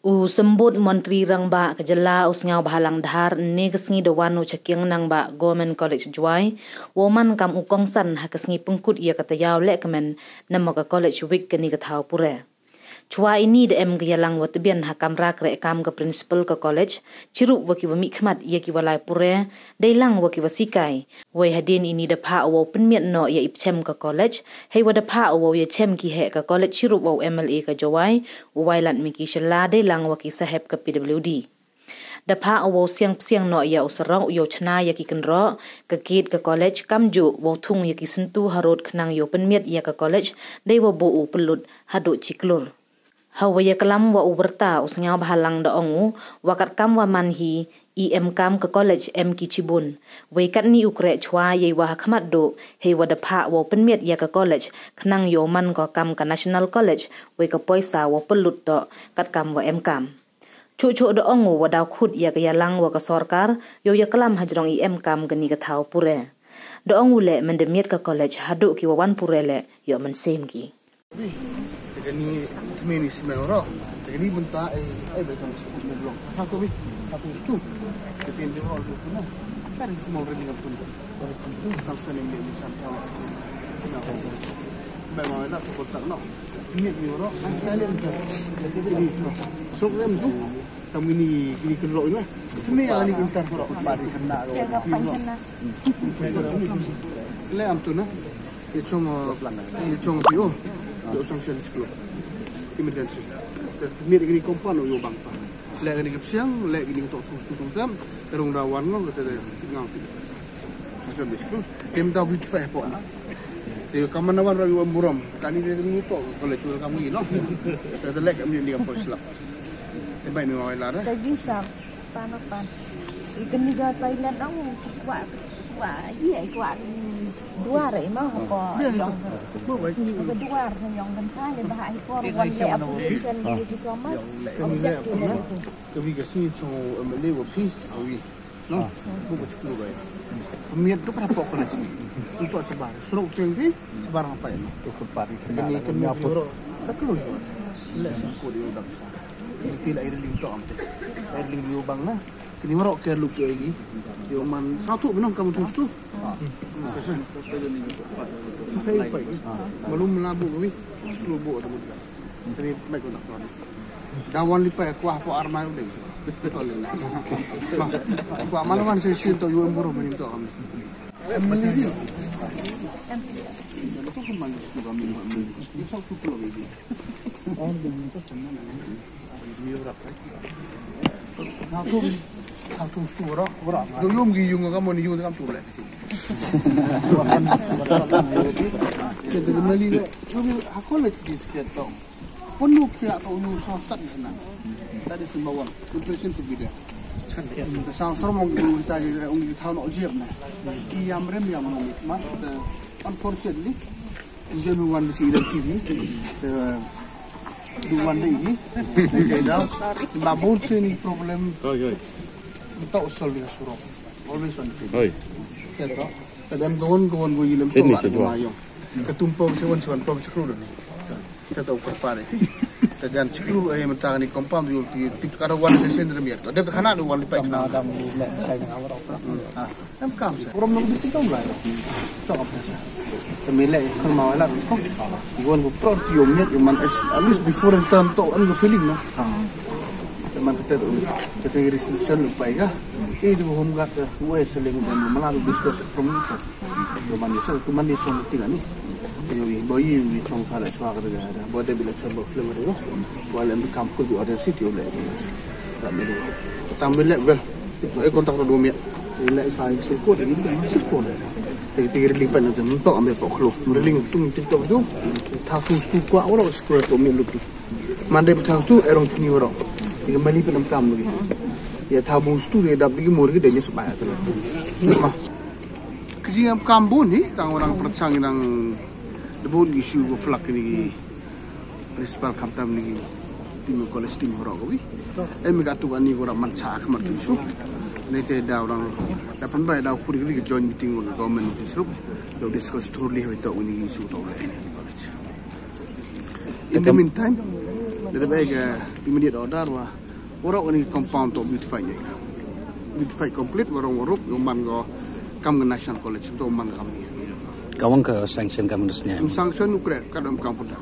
sembut Menteri Rangba kejala Sniawbhalang dhar ne kesngi dawanu cakiang nang ba Government College Juai woman kam ukongsan ha kesngi pengkut ia kata yaw lek kemen nama ka college week keni ka pure. Chua ini de em geyalang watbian ha kamra kre kam ke principal ke college cirup waki wami khmat ia ki walai pure deilang waki wasikai wei hadin ini de pha awo pynmiat no ia ipchem ke college hei wada pha awo ia chem ki he ke college cirup wo MLA ke Jawai wailat miki shela deilang waki saheb ke PWD da pha awo siang no ia usarong yo chna ya ki kenro ke gate ke college kamju wo thung ya ki sentu harot khnang yo pynmiat ia ke college dei wo bo u pelut hadu ciklur Hawaya kelam wa Wyrta Sniawbhalang da ongu wakat kam wa manhi EM kam ke college M Kichibun weikat ni ukre chwa ye wa khmat do he wada pha wa pynmiat ya ke college khnang yo man ko kam ka national college we ka poisa wa pelut to kat kam wa M kam chu da ongu wa da khut ya ke yalang wa ka sarkar yo ya kelam hajrong EM kam gani ka thau pure da ongu le mendemiat ka college hadu ki wa wan pure le yo man sem ki Ini temani semua ini bentar betul semua belum. Aku ni aku stu. Tapi dia orang tu pun kan semua orang dengan pun. Itu sampai ni misal kalau kita boleh. Memang nak kotak nak. Ini ni orang kalian ini. So kan tu kami ni kerok ni. Ini yang ni entar kerok padi kena. Le am tu na. Dia cuma bio. Yo sanction school emergency mir gini kompan yo bang pa le gini kepsiang le gini tok tung tam terung rawan no kata ngau ti sanction school kem ta bit fa po na te kaman nawan rawi muram tani de ni tok kole chul kami no kata le kami ni apa islam te bai ni wa la ra sa panopan ikan ni ga Thailand dong wa ye kwa dua rồi mà họ có dòng cái dua thì dòng bên thái lên bahai có quan hệ application di e-commerce object cái việc gì cho mình lấy một pin rồi nó cũng có chút rồi miệt tu kan pokok nasi untuk sebar seruk sendiri sebar apa ya tu separi ini kan nyapur tak keluar le singko dia dak sa tidak air ling to amte air ling dia bang na kini merok ke lu lagi dia man satu minum kamu terus tu belum melabu kami 10 buah tu tapi baik kau tak tahu dawan lipai kuah po armai udah betul lah kuah mana saya sih tu yang buruk meninto kami itu pun manis tu kami ini satu kilo lagi itu sama ni berapa satu setengah orang dulu mungkin yung kamu ni yung kamu tu boleh kita kembali le aku lagi sikit tau penuh siap kau yung start ni sana tadi semua impression sebida sang mau kita unggi tahu nak ujian ni yang merem yang mau mat unfortunately jangan wan besi dalam TV duwan ini dah babon sini problem tak usul dia suruh always on oi kita kadang kawan gue ilmu tu lah mayong ketumpang sewan pang cekru ni kita tahu kerpare tegan cekru mentang ni kompam tu kalau wan sesen dermiat ada kerana ada wan lipat kena ada saya dengan awak tam kam orang nak bisi kau lah tak apa sah temilai kalau mau lah wan go pro tiomnya man at least before return to an go feeling no teman kita restriction lupa ya itu home gat we seling dan malah discuss from teman dia cuma tinggal ni yo boy ni cuma salah suara kerja ada boleh bila coba film itu walaupun kampus di other city boleh tak melu tambah level kontak 2 minit bila saya sekut ini cukup tiga lipat nanti mentok ambil poklo mereling tung tiktok tu tahu tu kuat orang sekolah tu melu tu mandai petang tu erong sini orang kembali penam kam lagi ya tahu tu dia dah pergi murgi dia supaya tu kejingan kambun ni tang orang percang nang debut isu flak ni principal kapten ni tim college tim orang kau emi katu kan ni orang manca kemat isu ni tiada orang dapat bayar dah kuri kuri join meeting dengan government isu dah discuss thoroughly itu ini isu tu lah in the meantime Dia baik immediate order wah. Orang ini compound to beautify je. Beautify complete warung man go kam National College to man kami. Kawang ke sanction kamu nesnya. Sanction ukre kadam kampung dah.